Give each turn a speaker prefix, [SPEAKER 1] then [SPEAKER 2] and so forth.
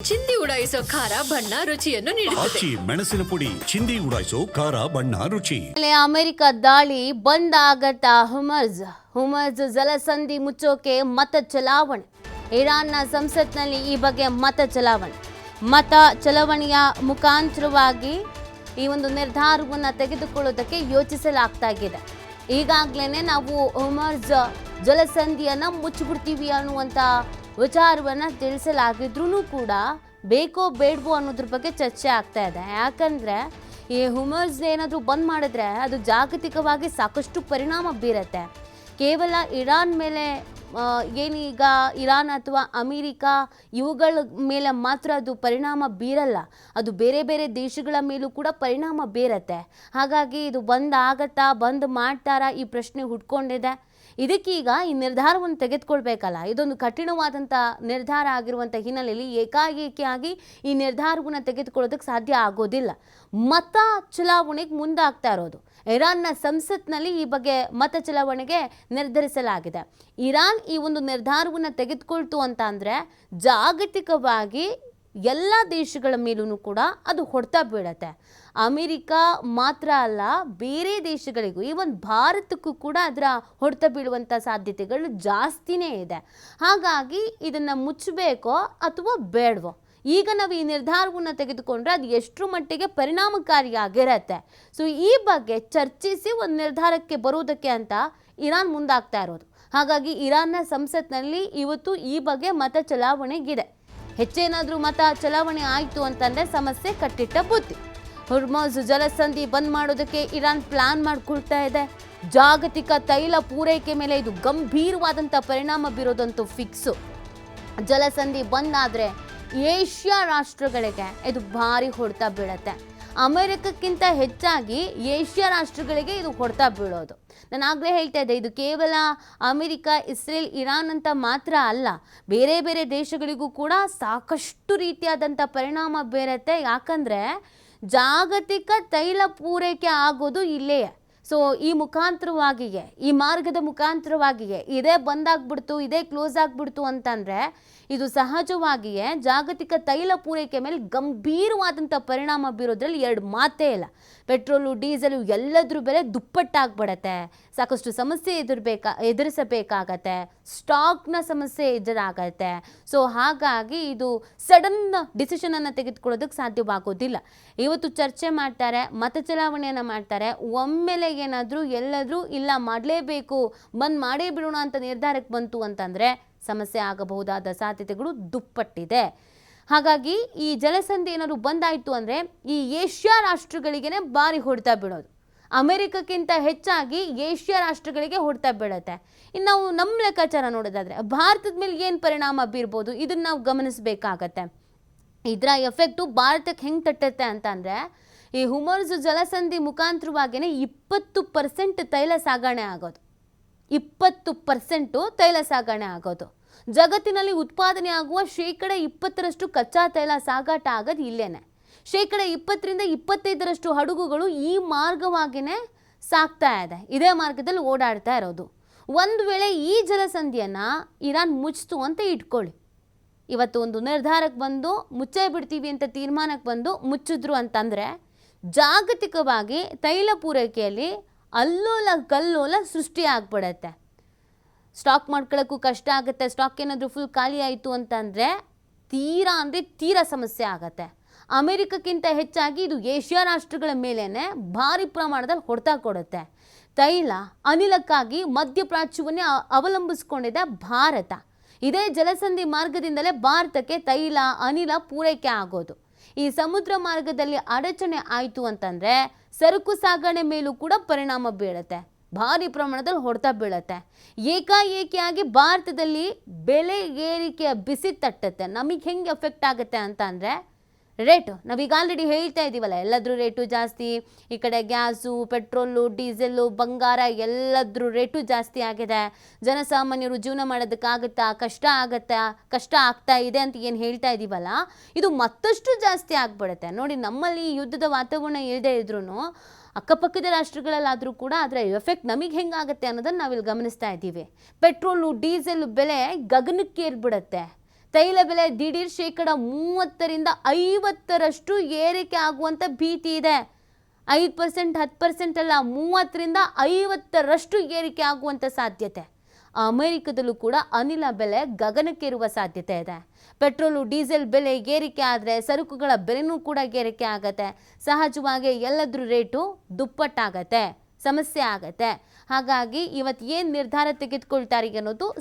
[SPEAKER 1] ಚಿಂದಿ ಉಡಾಯಿಸೋ ಖಾರ ಬಣ್ಣ ರುಚಿಯನ್ನು ನೀಡುತ್ತದೆ.
[SPEAKER 2] ಮೆಣಸಿನ ಪುಡಿ ಚಿಂದಿ ಉಡಾಯಿಸೋ ಖಾರ ಬಣ್ಣ ರುಚಿ.
[SPEAKER 3] ಅಮೆರಿಕ ದಾಳಿ ಬಂದ್ ಆಗತ್ತಾ ಹುಮರ್ಜ್ ಜಲಸಂಧಿ ಮುಚ್ಚೋಕೆ ಮತ ಚಲಾವಣೆ. ಇರಾನ್ನ ಸಂಸತ್ನಲ್ಲಿ ಈ ಬಗ್ಗೆ ಮತ ಚಲಾವಣೆಯ ಮುಖಾಂತರವಾಗಿ ಈ ಒಂದು ನಿರ್ಧಾರವನ್ನು ತೆಗೆದುಕೊಳ್ಳೋದಕ್ಕೆ ಯೋಚಿಸಲಾಗ್ತಾ ಇದೆ. ಈಗಾಗಲೇ ನಾವು ಹುಮರ್ಜ್ ಜಲಸಂಧಿಯನ್ನು ಮುಚ್ಚಿಬಿಡ್ತೀವಿ ಅನ್ನುವಂಥ ವಿಚಾರವನ್ನು ತಿಳಿಸಲಾಗಿದ್ರೂ ಕೂಡ ಬೇಕೋ ಬೇಡವೋ ಅನ್ನೋದ್ರ ಬಗ್ಗೆ ಚರ್ಚೆ ಆಗ್ತಾ ಇದೆ. ಯಾಕಂದರೆ ಈ ಹುಮರ್ಜ್ ಏನಾದರೂ ಬಂದ್ ಮಾಡಿದ್ರೆ ಅದು ಜಾಗತಿಕವಾಗಿ ಸಾಕಷ್ಟು ಪರಿಣಾಮ ಬೀರುತ್ತೆ. ಕೇವಲ ಇರಾನ್ ಮೇಲೆ ಏನೀಗ ಇರಾನ್ ಅಥವಾ ಅಮೆರಿಕಾ ಇವುಗಳ ಮೇಲೆ ಮಾತ್ರ ಅದು ಪರಿಣಾಮ ಬೀರಲ್ಲ, ಅದು ಬೇರೆ ಬೇರೆ ದೇಶಗಳ ಮೇಲೂ ಕೂಡ ಪರಿಣಾಮ ಬೀರತ್ತೆ. ಹಾಗಾಗಿ ಇದು ಬಂದ್ ಮಾಡ್ತಾರಾ ಈ ಪ್ರಶ್ನೆ ಹುಟ್ಕೊಂಡಿದೆ. ಇದಕ್ಕೀಗ ಈ ನಿರ್ಧಾರವನ್ನು ತೆಗೆದುಕೊಳ್ಬೇಕಲ್ಲ, ಇದೊಂದು ಕಠಿಣವಾದಂಥ ನಿರ್ಧಾರ ಆಗಿರುವಂಥ ಹಿನ್ನೆಲೆಯಲ್ಲಿ ಏಕಾಏಕಿಯಾಗಿ ಈ ನಿರ್ಧಾರವನ್ನು ತೆಗೆದುಕೊಳ್ಳೋದಕ್ಕೆ ಸಾಧ್ಯ ಆಗೋದಿಲ್ಲ. ಮತ ಚಲಾವಣೆಗೆ ಮುಂದಾಗ್ತಾ ಇರೋದು. ಇರಾನ್ನ ಸಂಸತ್ನಲ್ಲಿ ಈ ಬಗ್ಗೆ ಮತ ಚಲಾವಣೆಗೆ ನಿರ್ಧರಿಸಲಾಗಿದೆ. ಇರಾನ್ ಈ ಒಂದು ನಿರ್ಧಾರವನ್ನು ತೆಗೆದುಕೊಳ್ತು ಅಂತ ಅಂದರೆ ಜಾಗತಿಕವಾಗಿ ಎಲ್ಲ ದೇಶಗಳ ಮೇಲೂ ಕೂಡ ಅದು ಹೊಡೆತ ಬೀಳತ್ತೆ. ಅಮೆರಿಕಾ ಮಾತ್ರ ಅಲ್ಲ, ಬೇರೆ ದೇಶಗಳಿಗೂ ಈವನ್ ಭಾರತಕ್ಕೂ ಕೂಡ ಅದರ ಹೊಡೆತ ಬೀಳುವಂಥ ಸಾಧ್ಯತೆಗಳು ಜಾಸ್ತಿನೇ ಇದೆ. ಹಾಗಾಗಿ ಇದನ್ನು ಮುಚ್ಚಬೇಕೋ ಅಥವಾ ಬೇಡವೋ, ಈಗ ನಾವು ಈ ನಿರ್ಧಾರವನ್ನು ತೆಗೆದುಕೊಂಡ್ರೆ ಅದು ಎಷ್ಟರ ಮಟ್ಟಿಗೆ ಪರಿಣಾಮಕಾರಿಯಾಗಿರತ್ತೆ. ಸೊ ಈ ಬಗ್ಗೆ ಚರ್ಚಿಸಿ ಒಂದು ನಿರ್ಧಾರಕ್ಕೆ ಬರೋದಕ್ಕೆ ಅಂತ ಇರಾನ್ ಮುಂದಾಗ್ತಾ ಇರೋದು. ಹಾಗಾಗಿ ಇರಾನ್ನ ಸಂಸತ್ನಲ್ಲಿ ಇವತ್ತು ಈ ಬಗ್ಗೆ ಮತ ಚಲಾವಣೆಗಿದೆ. ಹೆಚ್ಚೇನಾದರೂ ಮತ ಚಲಾವಣೆ ಆಯಿತು ಅಂತಂದರೆ ಸಮಸ್ಯೆ ಕಟ್ಟಿಟ್ಟ ಬುತ್ತಿ. ಹುರ್ಮುಜ್ ಜಲಸಂಧಿ ಬಂದ್ ಮಾಡೋದಕ್ಕೆ ಇರಾನ್ ಪ್ಲಾನ್ ಮಾಡ್ಕೊಳ್ತಾ ಇದೆ. ಜಾಗತಿಕ ತೈಲ ಪೂರೈಕೆ ಮೇಲೆ ಇದು ಗಂಭೀರವಾದಂಥ ಪರಿಣಾಮ ಬೀರೋದಂತೂ ಫಿಕ್ಸು. ಜಲಸಂಧಿ ಬಂದ್ ಆದರೆ ಏಷ್ಯಾ ರಾಷ್ಟ್ರಗಳಿಗೆ ಇದು ಭಾರಿ ಹೊಡೆತ ಬೀಳುತ್ತೆ. ಅಮೆರಿಕಕ್ಕಿಂತ ಹೆಚ್ಚಾಗಿ ಏಷ್ಯಾ ರಾಷ್ಟ್ರಗಳಿಗೆ ಇದು ಹೊಡೆತ ಬೀಳೋದು. ನಾನು ಆಗಲೇ ಹೇಳ್ತಾ ಇದ್ದೆ, ಇದು ಕೇವಲ ಅಮೆರಿಕ, ಇಸ್ರೇಲ್, ಇರಾನ್ ಅಂತ ಮಾತ್ರ ಅಲ್ಲ, ಬೇರೆ ಬೇರೆ ದೇಶಗಳಿಗೂ ಕೂಡ ಸಾಕಷ್ಟು ರೀತಿಯಾದಂಥ ಪರಿಣಾಮ ಬೀರುತ್ತೆ. ಯಾಕಂದರೆ ಜಾಗತಿಕ ತೈಲ ಪೂರೈಕೆ ಆಗೋದು ಇಲ್ಲೇ. ಸೊ ಈ ಮುಖಾಂತರವಾಗಿಯೇ, ಈ ಮಾರ್ಗದ ಮುಖಾಂತರವಾಗಿಯೇ ಇದೇ ಬಂದಾಗ್ಬಿಡ್ತು, ಇದೇ ಕ್ಲೋಸ್ ಆಗಿಬಿಡ್ತು ಅಂತಂದರೆ ಇದು ಸಹಜವಾಗಿಯೇ ಜಾಗತಿಕ ತೈಲ ಪೂರೈಕೆ ಮೇಲೆ ಗಂಭೀರವಾದಂಥ ಪರಿಣಾಮ ಬೀರೋದ್ರಲ್ಲಿ ಎರಡು ಮಾತೇ ಇಲ್ಲ. ಪೆಟ್ರೋಲು, ಡೀಸೆಲು ಎಲ್ಲದ್ರ ಬೆಲೆ ದುಪ್ಪಟ್ಟಾಗ್ಬಿಡತ್ತೆ. ಸಾಕಷ್ಟು ಸಮಸ್ಯೆ ಎದುರಿಸಬೇಕಾಗತ್ತೆ. ಸ್ಟಾಕ್ನ ಸಮಸ್ಯೆ ಎದುರಾಗತ್ತೆ. ಸೊ ಹಾಗಾಗಿ ಇದು ಸಡನ್ ಡಿಸಿಷನನ್ನು ತೆಗೆದುಕೊಳ್ಳೋದಕ್ಕೆ ಸಾಧ್ಯವಾಗೋದಿಲ್ಲ. ಇವತ್ತು ಚರ್ಚೆ ಮಾಡ್ತಾರೆ, ಮತ ಚಲಾವಣೆಯನ್ನು ಮಾಡ್ತಾರೆ. ಒಮ್ಮೆಲೆ ಏನಾದರೂ ಎಲ್ಲಾದರೂ ಇಲ್ಲ ಮಾಡಲೇಬೇಕು, ಬಂದ್ ಮಾಡೇ ಬಿಡೋಣ ಅಂತ ನಿರ್ಧಾರಕ್ಕೆ ಬಂತು ಅಂತಂದರೆ ಸಮಸ್ಯೆ ಆಗಬಹುದಾದ ಸಾಧ್ಯತೆಗಳು ದುಪ್ಪಟ್ಟಿದೆ. ಹಾಗಾಗಿ ಈ ಜಲಸಂಧಿ ಏನಾದ್ರು ಬಂದಾಯಿತು ಅಂದರೆ ಈ ಏಷ್ಯಾ ರಾಷ್ಟ್ರಗಳಿಗೇ ಭಾರಿ ಹೊಡೆತ ಬೀಳೋದು. ಅಮೆರಿಕಕ್ಕಿಂತ ಹೆಚ್ಚಾಗಿ ಏಷ್ಯಾ ರಾಷ್ಟ್ರಗಳಿಗೆ ಹೊಡೆತ ಬೀಳುತ್ತೆ. ಇನ್ನು ನಾವು ನಮ್ಮ ಲೆಕ್ಕಾಚಾರ ನೋಡೋದಾದರೆ ಭಾರತದ ಮೇಲೆ ಏನು ಪರಿಣಾಮ ಬೀರ್ಬೋದು ಇದನ್ನು ನಾವು ಗಮನಿಸಬೇಕಾಗತ್ತೆ. ಇದರ ಎಫೆಕ್ಟು ಭಾರತಕ್ಕೆ ಹೆಂಗೆ ತಟ್ಟುತ್ತೆ ಅಂತಂದರೆ, ಈ ಹುಮರ್ಜ್ ಜಲಸಂಧಿ ಮುಖಾಂತರವಾಗಿಯೇ 20% ತೈಲ ಸಾಗಣೆ ಆಗೋದು. 20% ತೈಲ ಸಾಗಣೆ ಆಗೋದು. ಜಗತ್ತಿನಲ್ಲಿ ಉತ್ಪಾದನೆ ಆಗುವ 20% ಕಚ್ಚಾ ತೈಲ ಸಾಗಾಟ ಆಗೋದು ಇಲ್ಲೇನೆ. 20-25% ಹಡಗುಗಳು ಈ ಮಾರ್ಗವಾಗಿಯೇ ಸಾಗ್ತಾ ಇದೆ, ಇದೇ ಮಾರ್ಗದಲ್ಲಿ ಓಡಾಡ್ತಾ ಇರೋದು. ಒಂದು ವೇಳೆ ಈ ಜಲಸಂಧಿಯನ್ನು ಇರಾನ್ ಮುಚ್ಚಿತು ಅಂತ ಇಟ್ಕೊಳ್ಳಿ, ಇವತ್ತು ಒಂದು ನಿರ್ಧಾರಕ್ಕೆ ಬಂದು ಮುಚ್ಚೇ ಬಿಡ್ತೀವಿ ಅಂತ ತೀರ್ಮಾನಕ್ಕೆ ಬಂದು ಮುಚ್ಚಿದ್ರು ಅಂತಂದರೆ ಜಾಗತಿಕವಾಗಿ ತೈಲ ಪೂರೈಕೆಯಲ್ಲಿ ಅಲ್ಲೋಲ ಕಲ್ಲೋಲ ಸೃಷ್ಟಿ ಆಗ್ಬಿಡತ್ತೆ. ಸ್ಟಾಕ್ ಮಾಡ್ಕೊಳ್ಳೋಕ್ಕೂ ಕಷ್ಟ ಆಗುತ್ತೆ. ಸ್ಟಾಕ್ ಏನಾದರೂ ಫುಲ್ ಖಾಲಿ ಆಯಿತು ಅಂತಂದರೆ ತೀರಾ ಸಮಸ್ಯೆ ಆಗತ್ತೆ. ಅಮೆರಿಕಕ್ಕಿಂತ ಹೆಚ್ಚಾಗಿ ಇದು ಏಷ್ಯಾ ರಾಷ್ಟ್ರಗಳ ಮೇಲೇ ಭಾರಿ ಪ್ರಮಾಣದಲ್ಲಿ ಹೊಡೆತ ಕೊಡುತ್ತೆ. ತೈಲ ಅನಿಲಕ್ಕಾಗಿ ಮಧ್ಯಪ್ರಾಚ್ಯವನ್ನೇ ಅವಲಂಬಿಸ್ಕೊಂಡಿದೆ ಭಾರತ. ಇದೇ ಜಲಸಂಧಿ ಮಾರ್ಗದಿಂದಲೇ ಭಾರತಕ್ಕೆ ತೈಲ ಅನಿಲ ಪೂರೈಕೆ ಆಗೋದು. ಈ ಸಮುದ್ರ ಮಾರ್ಗದಲ್ಲಿ ಅಡಚಣೆ ಆಯಿತು ಅಂತಂದರೆ ಸರಕು ಸಾಗಣೆ ಮೇಲೂ ಕೂಡ ಪರಿಣಾಮ ಬೀಳುತ್ತೆ, ಭಾರಿ ಪ್ರಮಾಣದಲ್ಲಿ ಹೊಡೆತ ಬೀಳುತ್ತೆ. ಏಕಾಏಕಿಯಾಗಿ ಭಾರತದಲ್ಲಿ ಬೆಲೆ ಏರಿಕೆಯ ಬಿಸಿ ತಟ್ಟುತ್ತೆ. ನಮಗೆ ಹೆಂಗೆ ಎಫೆಕ್ಟ್ ಆಗುತ್ತೆ ಅಂತ ಅಂದರೆ ರೇಟು, ನಾವೀಗ ಆಲ್ರೆಡಿ ಹೇಳ್ತಾ ಇದ್ದೀವಲ್ಲ, ಎಲ್ಲದ್ರ ರೇಟು ಜಾಸ್ತಿ. ಈ ಕಡೆ ಗ್ಯಾಸು, ಪೆಟ್ರೋಲು, ಡೀಸೆಲ್ಲು, ಬಂಗಾರ ಎಲ್ಲದ್ರ ರೇಟು ಜಾಸ್ತಿ ಆಗಿದೆ. ಜನಸಾಮಾನ್ಯರು ಜೀವನ ಮಾಡೋದಕ್ಕಾಗುತ್ತಾ, ಕಷ್ಟ ಆಗ್ತಾ ಇದೆ ಅಂತ ಏನು ಹೇಳ್ತಾ ಇದ್ದೀವಲ್ಲ, ಇದು ಮತ್ತಷ್ಟು ಜಾಸ್ತಿ ಆಗಿಬಿಡುತ್ತೆ. ನೋಡಿ, ನಮ್ಮಲ್ಲಿ ಯುದ್ಧದ ವಾತಾವರಣ ಇಲ್ಲದೆ ಇದ್ರೂ ಅಕ್ಕಪಕ್ಕದ ರಾಷ್ಟ್ರಗಳಲ್ಲಾದರೂ ಕೂಡ ಅದರ ಎಫೆಕ್ಟ್ ನಮಗೆ ಹೆಂಗಾಗುತ್ತೆ ಅನ್ನೋದನ್ನು ನಾವಿಲ್ಲಿ ಗಮನಿಸ್ತಾ ಇದ್ದೀವಿ. ಪೆಟ್ರೋಲು, ಡೀಸೆಲ್ ಬೆಲೆ ಗಗನಕ್ಕೆ ಏರ್ಬಿಡುತ್ತೆ. ತೈಲ ಬೆಲೆ ದಿಢೀರ್ 30% ಏರಿಕೆ ಆಗುವಂಥ ಭೀತಿ ಇದೆ. 5%, 10% ಅಲ್ಲ, 30% ಏರಿಕೆ ಆಗುವಂಥ ಸಾಧ್ಯತೆ. ಅಮೆರಿಕದಲ್ಲೂ ಕೂಡ ಅನಿಲ ಬೆಲೆ ಗಗನಕ್ಕೇರುವ ಸಾಧ್ಯತೆ ಇದೆ. ಪೆಟ್ರೋಲು ಡೀಸೆಲ್ ಬೆಲೆ ಏರಿಕೆ ಆದರೆ ಸರಕುಗಳ ಬೆಲೆನೂ ಕೂಡ ಏರಿಕೆ ಆಗತ್ತೆ. ಸಹಜವಾಗಿ ಎಲ್ಲದ್ರ ರೇಟು ದುಪ್ಪಟ್ಟಾಗತ್ತೆ, ಸಮಸ್ಯೆ ಆಗತ್ತೆ. ಹಾಗಾಗಿ ಇವತ್ತು ಏನು ನಿರ್ಧಾರ ತೆಗೆದುಕೊಳ್ತಾರೆ ಅನ್ನೋದು